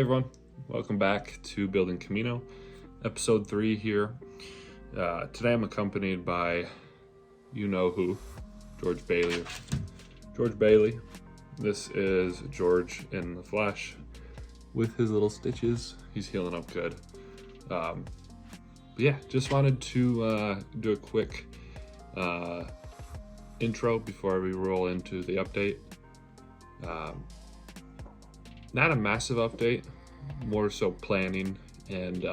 everyone, welcome back to Building Kamino, episode 3 here. Today I'm accompanied by you-know-who, George Bailey. George Bailey, this is George in the flesh with his little stitches. He's healing up good. But yeah, just wanted to do a quick intro before we roll into the update. Not a massive update, more so planning and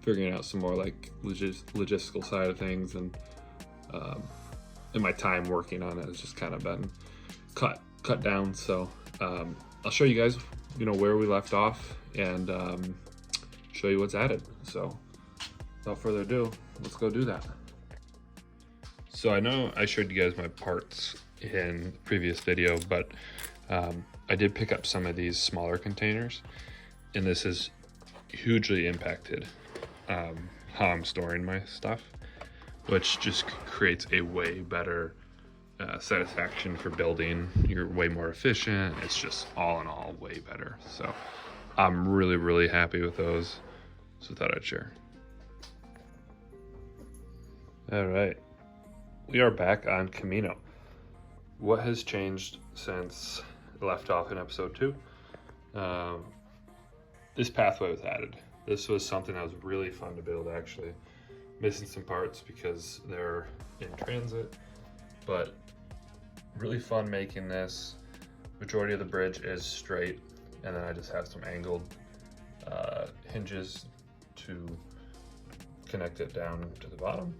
figuring out some more like logistical side of things, and my time working on it has just kind of been cut down. So I'll show you guys, where we left off and show you what's added. So without further ado, let's go do that. So I know I showed you guys my parts in the previous video, but I did pick up some of these smaller containers, and this has hugely impacted how I'm storing my stuff, which just creates a way better satisfaction for building. You're way more efficient. It's just all in all way better. So I'm really happy with those. So thought I'd share. All right, we are back on Kamino. What has changed since left off in episode 2? This pathway was added. This was something that was really fun to build, actually. Missing some parts because they're in transit, but really fun making this. Majority of the bridge is straight, and then I just have some angled hinges to connect it down to the bottom.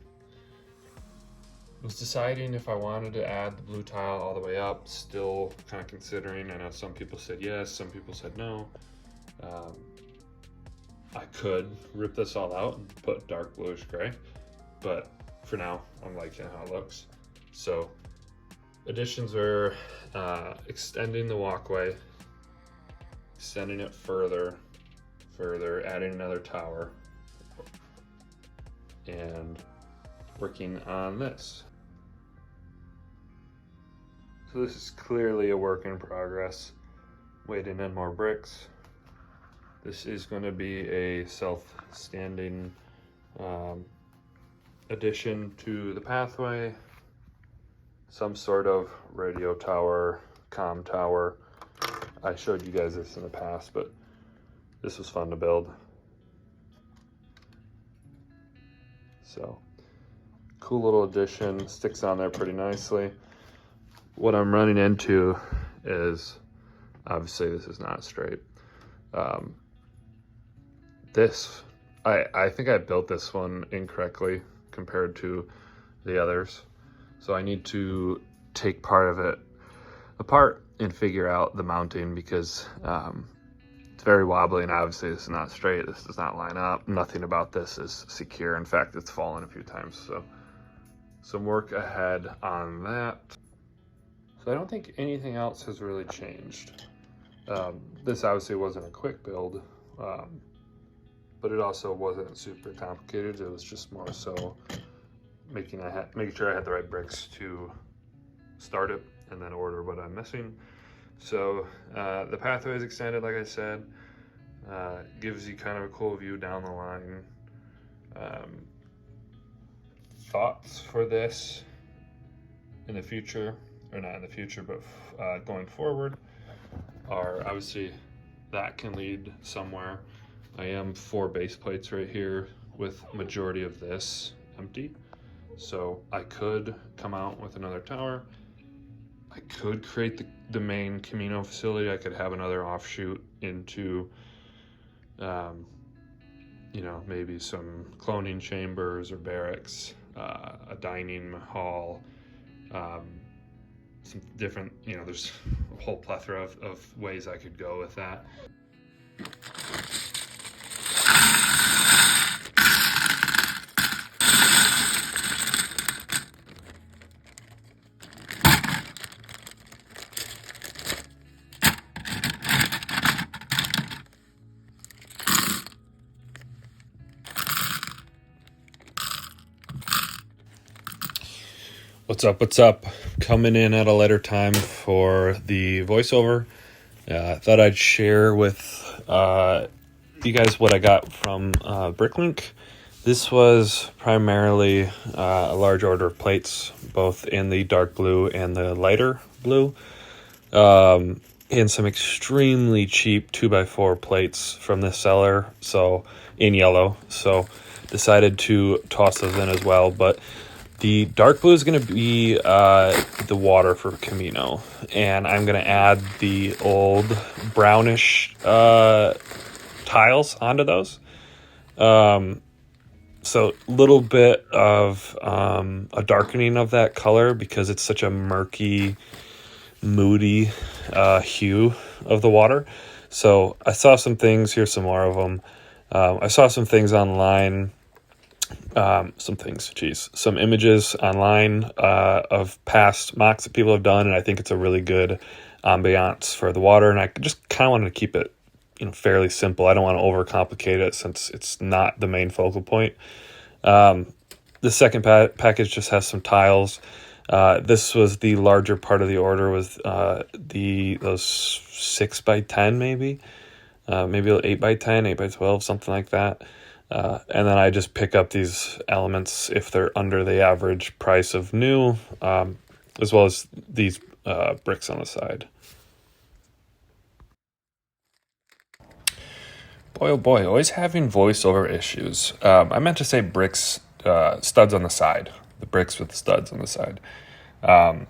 Was deciding if I wanted to add the blue tile all the way up, still kind of considering. I know some people said yes, some people said no. I could rip this all out and put dark bluish gray, but for now I'm liking how it looks. So additions are extending the walkway, extending it further, adding another tower, and working on this. So this is clearly a work in progress, waiting in more bricks. This is going to be a self-standing addition to the pathway, some sort of radio tower, comm tower. I showed you guys this in the past, but this was fun to build. So cool little addition, sticks on there pretty nicely. What I'm running into is, obviously this is not straight. I think I built this one incorrectly compared to the others. So I need to take part of it apart and figure out the mounting, because it's very wobbly, and obviously this is not straight. This does not line up. Nothing about this is secure. In fact, it's fallen a few times. So some work ahead on that. So I don't think anything else has really changed. This obviously wasn't a quick build, but it also wasn't super complicated. It was just more so making sure I had the right bricks to start it and then order what I'm missing. So the pathway is extended, like I said. Gives you kind of a cool view down the line. Thoughts for this in the future, or not in the future, but going forward, are obviously that can lead somewhere. I am 4 base plates right here with majority of this empty. So I could come out with another tower. I could create the main Kamino facility. I could have another offshoot into, maybe some cloning chambers or barracks, a dining hall, some different, there's a whole plethora of ways I could go with that. What's up? Coming in at a later time for the voiceover. I thought I'd share with you guys what I got from Bricklink. This was primarily a large order of plates, both in the dark blue and the lighter blue, and some extremely cheap 2x4 plates from this seller, so in yellow. So decided to toss those in as well. But the dark blue is going to be the water for Kamino, and I'm going to add the old brownish tiles onto those. So a little bit of a darkening of that color because it's such a murky, moody hue of the water. So I saw some things. Here's some more of them. I saw some things online. Some images online of past mocks that people have done, and I think it's a really good ambiance for the water. And I just kind of wanted to keep it, fairly simple. I don't want to overcomplicate it since it's not the main focal point. The second package just has some tiles. This was the larger part of the order, was those 6x10 maybe 8x10, 8x12, something like that. And then I just pick up these elements if they're under the average price of new, as well as these bricks on the side. Boy, oh boy, always having voiceover issues. I meant to say bricks, studs on the side. The bricks with the studs on the side. Four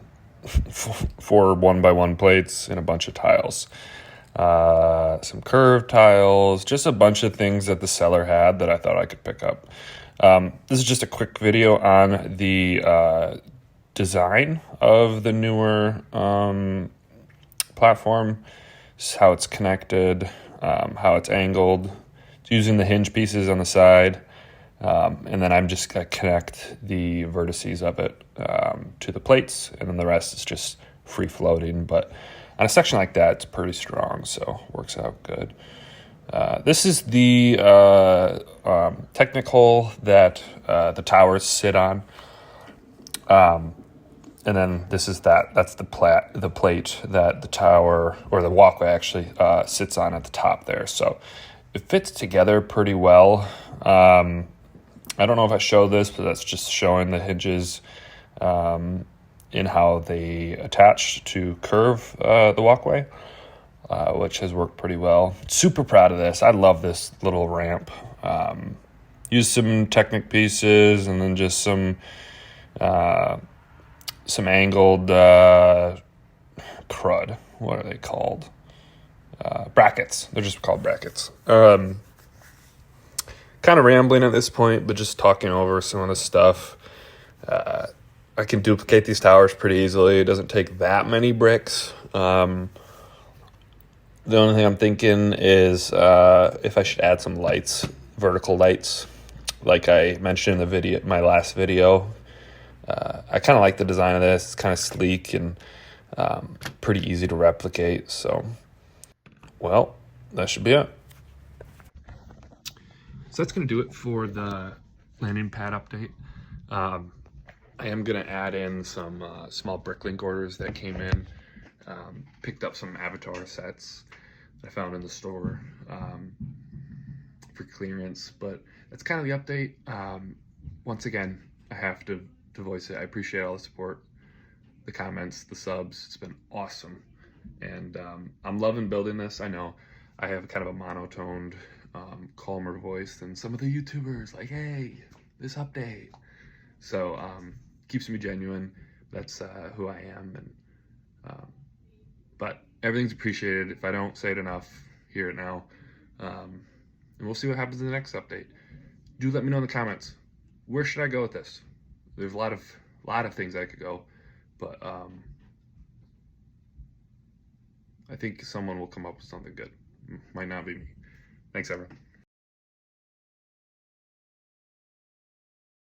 1x1 plates and a bunch of tiles. Some curved tiles, just a bunch of things that the seller had that I thought I could pick up. This is just a quick video on the design of the newer platform, how it's connected, how it's angled. It's using the hinge pieces on the side, and then I'm just going to connect the vertices of it to the plates, and then the rest is just free floating. But on a section like that, it's pretty strong, so works out good. This is the technical that the towers sit on. And then this is that's the plate that the tower, or the walkway actually, sits on at the top there. So it fits together pretty well. I don't know if I showed this, but that's just showing the hinges in how they attach to curve the walkway, which has worked pretty well. Super proud of this. I love this little ramp. Used some Technic pieces and then just some angled crud. What are they called? Brackets. They're just called brackets. Kind of rambling at this point, but just talking over some of the stuff. I can duplicate these towers pretty easily. It doesn't take that many bricks. The only thing I'm thinking is if I should add some lights, vertical lights, like I mentioned in the video, my last video. I kind of like the design of this. It's kind of sleek and pretty easy to replicate. So, well, that should be it. So that's going to do it for the landing pad update. I am going to add in some small Bricklink orders that came in. Picked up some Avatar sets that I found in the store for clearance, but that's kind of the update. Once again, I have to voice it. I appreciate all the support, the comments, the subs. It's been awesome. And I'm loving building this. I know I have kind of a monotoned, calmer voice than some of the YouTubers, like, hey, this update. So keeps me genuine. That's who I am. And but everything's appreciated. If I don't say it enough, hear it now. And we'll see what happens in the next update. Do let me know in the comments. Where should I go with this? There's a lot of things I could go, but I think someone will come up with something good. Might not be me. Thanks, everyone.